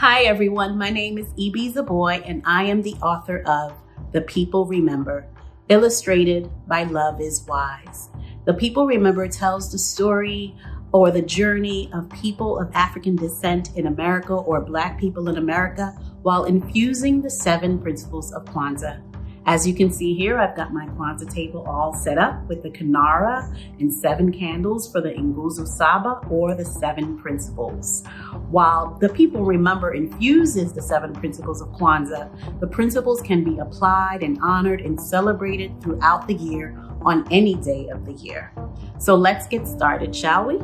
Hi everyone, my name is Ibi Zoboi and I am the author of The People Remember, illustrated by Loveis Wise. The People Remember tells the story or the journey of people of African descent in America or Black people in America while infusing the 7 principles of Kwanzaa. As you can see here, I've got my Kwanzaa table all set up with the kinara and 7 candles for the Nguzo Saba or the 7 principles. While the People Remember infuses the 7 principles of Kwanzaa, the principles can be applied and honored and celebrated throughout the year on any day of the year. So let's get started, shall we?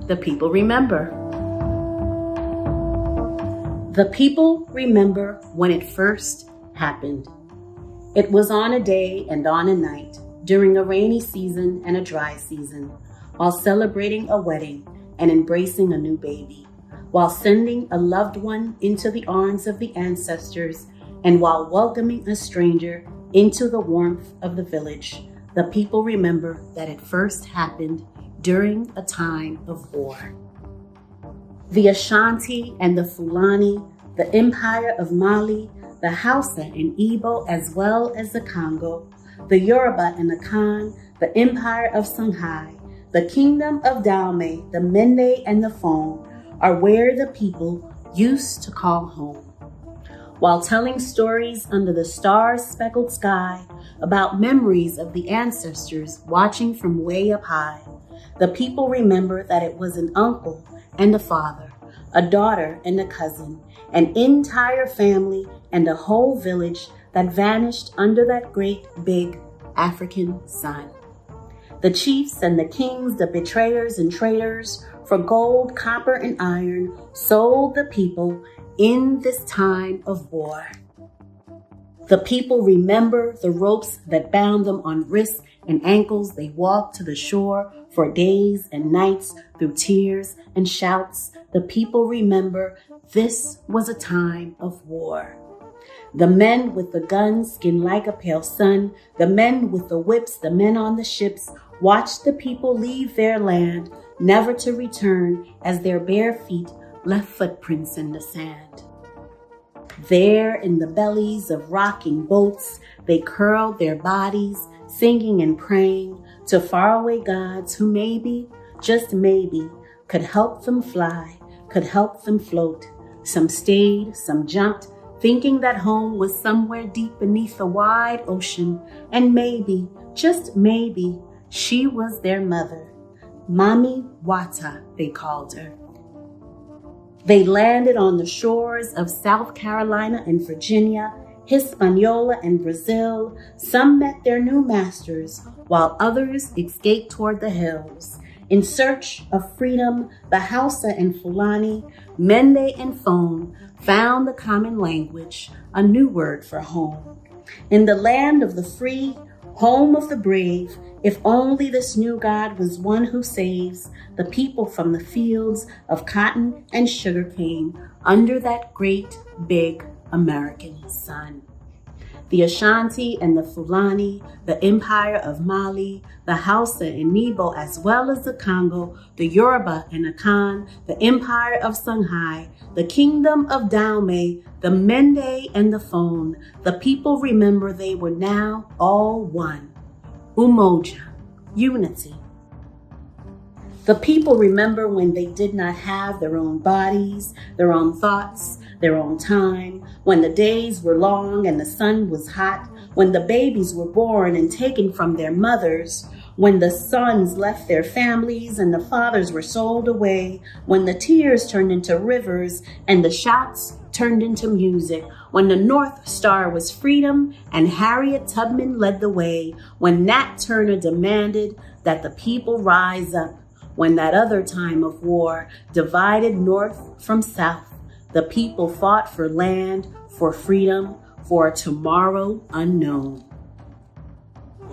The People Remember. The people remember when it first happened. It was on a day and on a night, during a rainy season and a dry season, while celebrating a wedding and embracing a new baby, while sending a loved one into the arms of the ancestors, and while welcoming a stranger into the warmth of the village. The people remember that it first happened during a time of war. The Ashanti and the Fulani, the Empire of Mali, the Hausa and Igbo, as well as the Congo, the Yoruba and the Kan, the Empire of Songhai, the Kingdom of Dahomey, the Mende and the Fon are where the people used to call home. While telling stories under the star-speckled sky about memories of the ancestors watching from way up high, the people remember that it was an uncle and a father, a daughter and a cousin, an entire family and a whole village that vanished under that great big African sun. The chiefs and the kings, the betrayers and traitors, for gold, copper, and iron, sold the people in this time of war. The people remember the ropes that bound them on wrists and ankles. They walked to the shore for days and nights through tears and shouts. The people remember this was a time of war. The men with the guns skinned like a pale sun, the men with the whips, the men on the ships, watched the people leave their land, never to return as their bare feet left footprints in the sand. There in the bellies of rocking boats, they curled their bodies, singing and praying to faraway gods who maybe, just maybe, could help them fly, could help them float. Some stayed, some jumped, thinking that home was somewhere deep beneath the wide ocean, and maybe, just maybe, she was their mother. Mami Wata, they called her. They landed on the shores of South Carolina and Virginia, Hispaniola and Brazil. Some met their new masters, while others escaped toward the hills. In search of freedom, the Hausa and Fulani, Mende and Fon found the common language, a new word for home. In the land of the free, home of the brave, if only this new God was one who saves the people from the fields of cotton and sugarcane under that great big American sun. The Ashanti and the Fulani, the Empire of Mali, the Hausa and Igbo, as well as the Congo, the Yoruba and the Kan, the Empire of Songhai, the Kingdom of Dahomey, the Mende and the Fon, the people remember they were now all one. Umoja, unity. The people remember when they did not have their own bodies, their own thoughts, their own time, when the days were long and the sun was hot, when the babies were born and taken from their mothers, when the sons left their families and the fathers were sold away, when the tears turned into rivers and the shouts turned into music, when the North Star was freedom and Harriet Tubman led the way, when Nat Turner demanded that the people rise up, when that other time of war divided North from South, the people fought for land, for freedom, for a tomorrow unknown.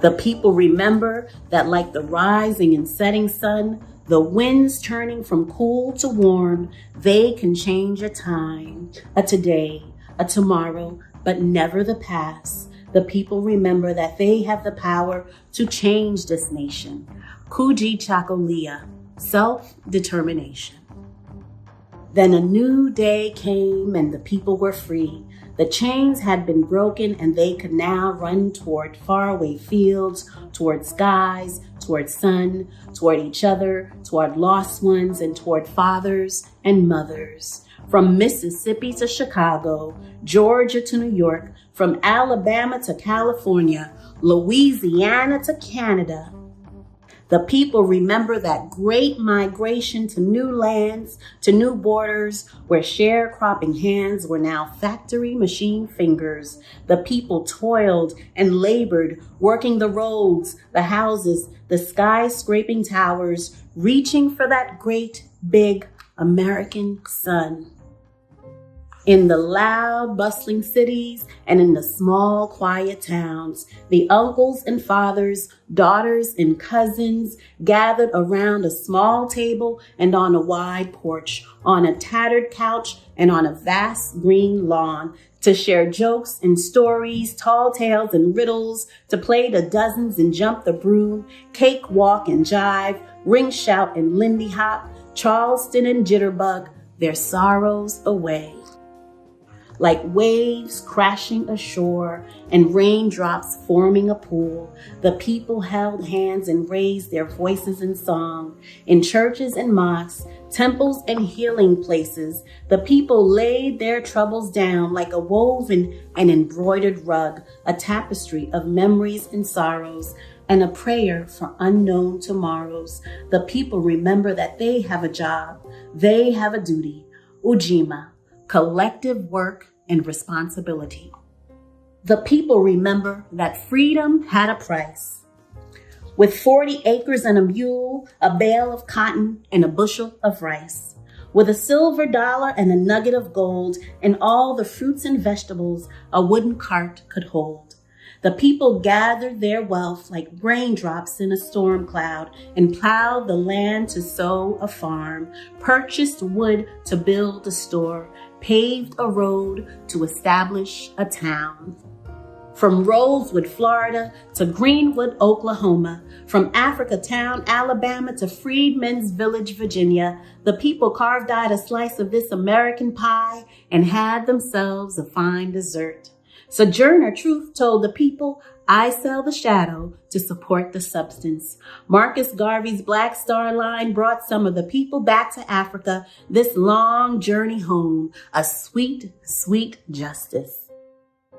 The people remember that like the rising and setting sun, the winds turning from cool to warm, they can change a time, a today, a tomorrow, but never the past. The people remember that they have the power to change this nation. Kuji Chakolia, self-determination. Then a new day came and the people were free. The chains had been broken and they could now run toward faraway fields, toward skies, toward sun, toward each other, toward lost ones, and toward fathers and mothers. From Mississippi to Chicago, Georgia to New York, from Alabama to California, Louisiana to Canada. The people remember that great migration to new lands, to new borders, where sharecropping hands were now factory machine fingers. The people toiled and labored, working the roads, the houses, the skyscraping towers, reaching for that great, big American sun. In the loud, bustling cities and in the small, quiet towns, the uncles and fathers, daughters and cousins gathered around a small table and on a wide porch, on a tattered couch and on a vast green lawn, to share jokes and stories, tall tales and riddles, to play the dozens and jump the broom, cake walk and jive, ring shout and lindy hop, Charleston and jitterbug, their sorrows away. Like waves crashing ashore and raindrops forming a pool, the people held hands and raised their voices in song. In churches and mosques, temples and healing places, the people laid their troubles down like a woven and embroidered rug, a tapestry of memories and sorrows, and a prayer for unknown tomorrows. The people remember that they have a job, they have a duty, ujima, collective work and responsibility. The people remember that freedom had a price. With 40 acres and a mule, a bale of cotton, and a bushel of rice. With a silver dollar and a nugget of gold, and all the fruits and vegetables a wooden cart could hold. The people gathered their wealth like raindrops in a storm cloud and plowed the land to sow a farm, purchased wood to build a store, paved a road to establish a town. From Rosewood, Florida to Greenwood, Oklahoma, from Africatown, Alabama to Freedmen's Village, Virginia, the people carved out a slice of this American pie and had themselves a fine dessert. Sojourner Truth told the people, I sell the shadow to support the substance. Marcus Garvey's Black Star Line brought some of the people back to Africa, this long journey home, a sweet, sweet justice.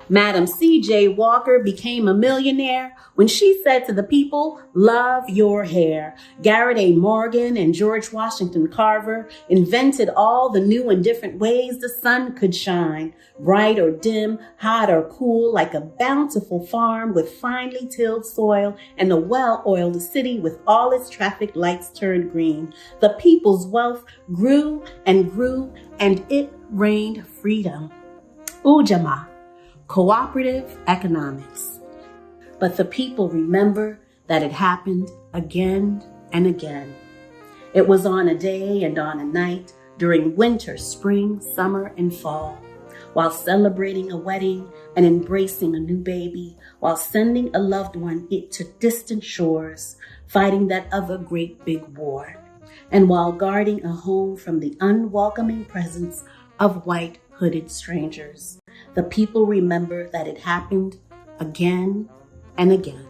Madam C.J. Walker became a millionaire when she said to the people, love your hair. Garrett A. Morgan and George Washington Carver invented all the new and different ways the sun could shine, bright or dim, hot or cool, like a bountiful farm with finely tilled soil and a well-oiled city with all its traffic lights turned green. The people's wealth grew, and it reigned freedom. Ujamaa. Cooperative economics. But the people remember that it happened again and again. It was on a day and on a night during winter, spring, summer, and fall, while celebrating a wedding and embracing a new baby, while sending a loved one to distant shores, fighting that other great big war, and while guarding a home from the unwelcoming presence of white hooded strangers. The people remember that it happened again and again.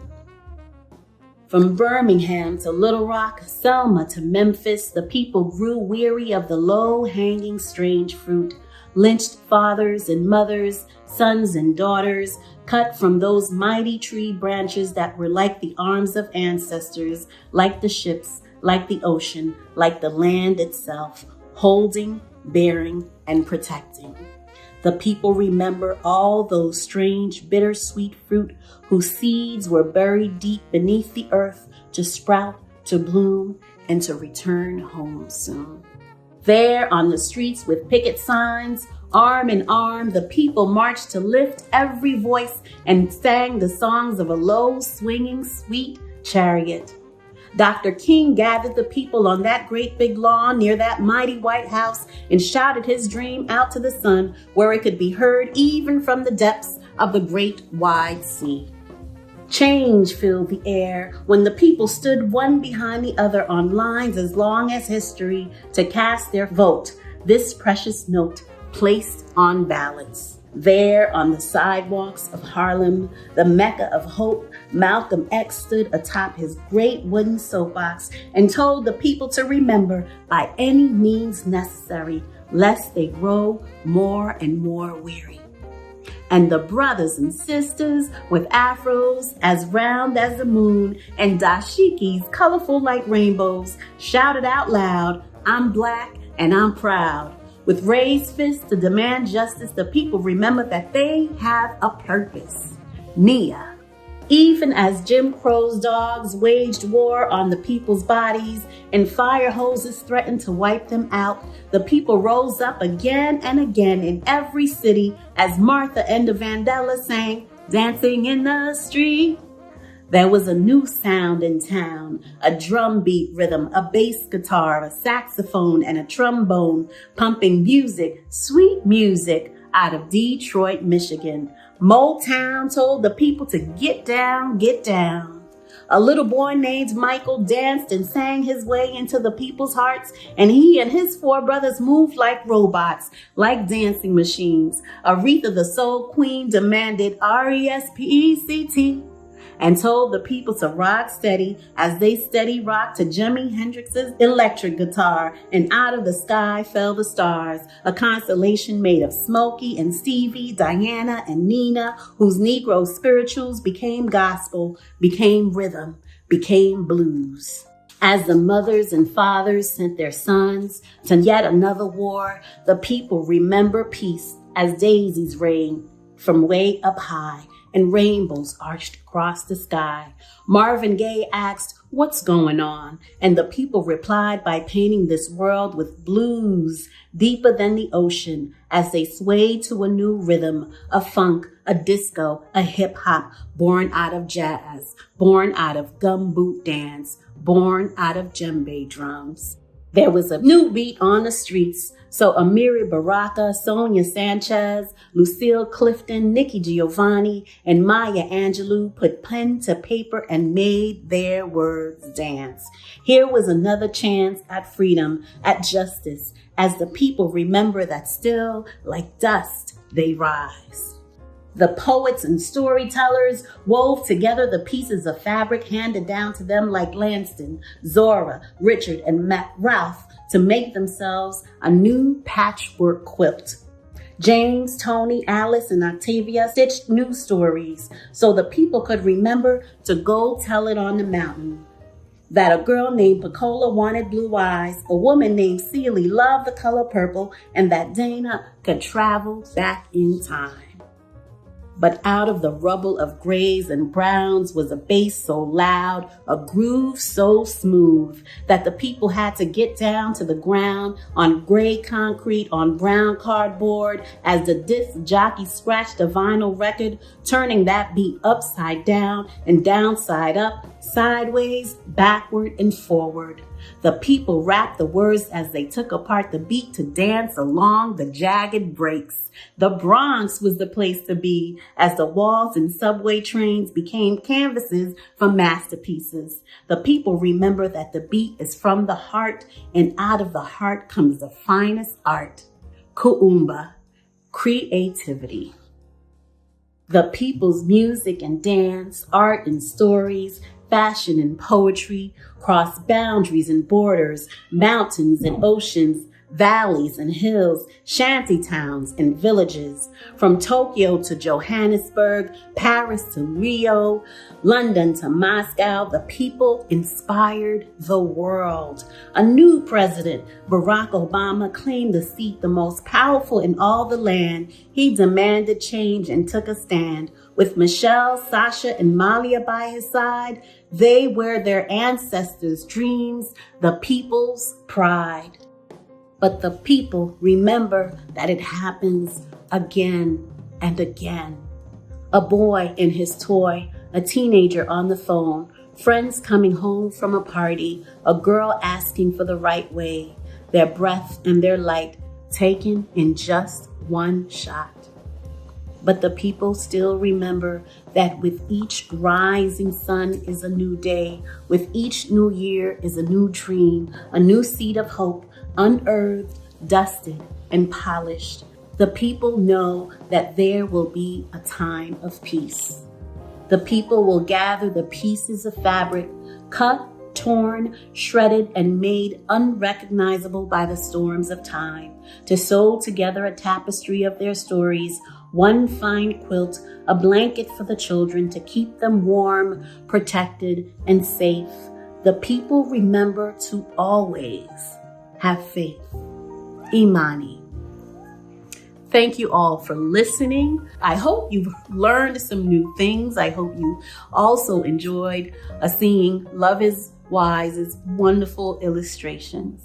From Birmingham to Little Rock, Selma to Memphis, the people grew weary of the low-hanging strange fruit, lynched fathers and mothers, sons and daughters, cut from those mighty tree branches that were like the arms of ancestors, like the ships, like the ocean, like the land itself, holding, bearing, and protecting. The people remember all those strange, bittersweet fruit whose seeds were buried deep beneath the earth to sprout, to bloom, and to return home soon. There on the streets with picket signs, arm in arm, the people marched to lift every voice and sang the songs of a low, swinging, sweet chariot. Dr. King gathered the people on that great big lawn near that mighty White House and shouted his dream out to the sun where it could be heard even from the depths of the great wide sea. Change filled the air when the people stood one behind the other on lines as long as history to cast their vote, this precious note placed on ballots. There on the sidewalks of Harlem, the Mecca of hope, Malcolm X stood atop his great wooden soapbox and told the people to remember by any means necessary, lest they grow more and more weary. And the brothers and sisters with afros as round as the moon and dashikis colorful like rainbows shouted out loud, "I'm black and I'm proud." With raised fists to demand justice, the people remember that they have a purpose. Nia. Even as Jim Crow's dogs waged war on the people's bodies and fire hoses threatened to wipe them out, the people rose up again and again in every city as Martha and the Vandellas sang, "Dancing in the Street." There was a new sound in town, a drum beat rhythm, a bass guitar, a saxophone, and a trombone pumping music, sweet music, out of Detroit, Michigan. Motown told the people to get down, get down. A little boy named Michael danced and sang his way into the people's hearts, and he and his four brothers moved like robots, like dancing machines. Aretha the Soul Queen demanded RESPECT and told the people to rock steady as they steady rocked to Jimi Hendrix's electric guitar, and out of the sky fell the stars, a constellation made of Smokey and Stevie, Diana and Nina, whose Negro spirituals became gospel, became rhythm, became blues. As the mothers and fathers sent their sons to yet another war, the people remember peace as daisies rain from way up high and rainbows arched across the sky. Marvin Gaye asked, "What's going on?" And the people replied by painting this world with blues deeper than the ocean as they swayed to a new rhythm, a funk, a disco, a hip hop, born out of jazz, born out of gumboot dance, born out of djembe drums. There was a new beat on the streets, so Amiri Baraka, Sonia Sanchez, Lucille Clifton, Nikki Giovanni, and Maya Angelou put pen to paper and made their words dance. Here was another chance at freedom, at justice, as the people remember that still, like dust, they rise. The poets and storytellers wove together the pieces of fabric handed down to them like Lanston, Zora, Richard, and Ralph to make themselves a new patchwork quilt. James, Tony, Alice, and Octavia stitched new stories so the people could remember to go tell it on the mountain. That a girl named Pecola wanted blue eyes, a woman named Celie loved the color purple, and that Dana could travel back in time. But out of the rubble of grays and browns was a bass so loud, a groove so smooth, that the people had to get down to the ground on gray concrete on brown cardboard as the disc jockey scratched a vinyl record, turning that beat upside down and downside up, sideways, backward, and forward. The people rapped the words as they took apart the beat to dance along the jagged breaks. The Bronx was the place to be as the walls and subway trains became canvases for masterpieces. The people remember that the beat is from the heart, and out of the heart comes the finest art. Kuumba, creativity. The people's music and dance, art and stories, fashion and poetry cross boundaries and borders, mountains and oceans, valleys and hills, shanty towns and villages. From Tokyo to Johannesburg, Paris to Rio, London to Moscow, the people inspired the world. A new president, Barack Obama, claimed the seat the most powerful in all the land. He demanded change and took a stand. With Michelle, Sasha, and Malia by his side, they were their ancestors' dreams, the people's pride. But the people remember that it happens again and again. A boy and his toy, a teenager on the phone, friends coming home from a party, a girl asking for the right way, their breath and their light taken in just one shot. But the people still remember that with each rising sun is a new day, with each new year is a new dream, a new seed of hope, unearthed, dusted, and polished, the people know that there will be a time of peace. The people will gather the pieces of fabric, cut, torn, shredded, and made unrecognizable by the storms of time, to sew together a tapestry of their stories, one fine quilt, a blanket for the children to keep them warm, protected, and safe. The people remember to always have faith. Imani. Thank you all for listening. I hope you've learned some new things. I hope you also enjoyed seeing Loveis Wise's wonderful illustrations.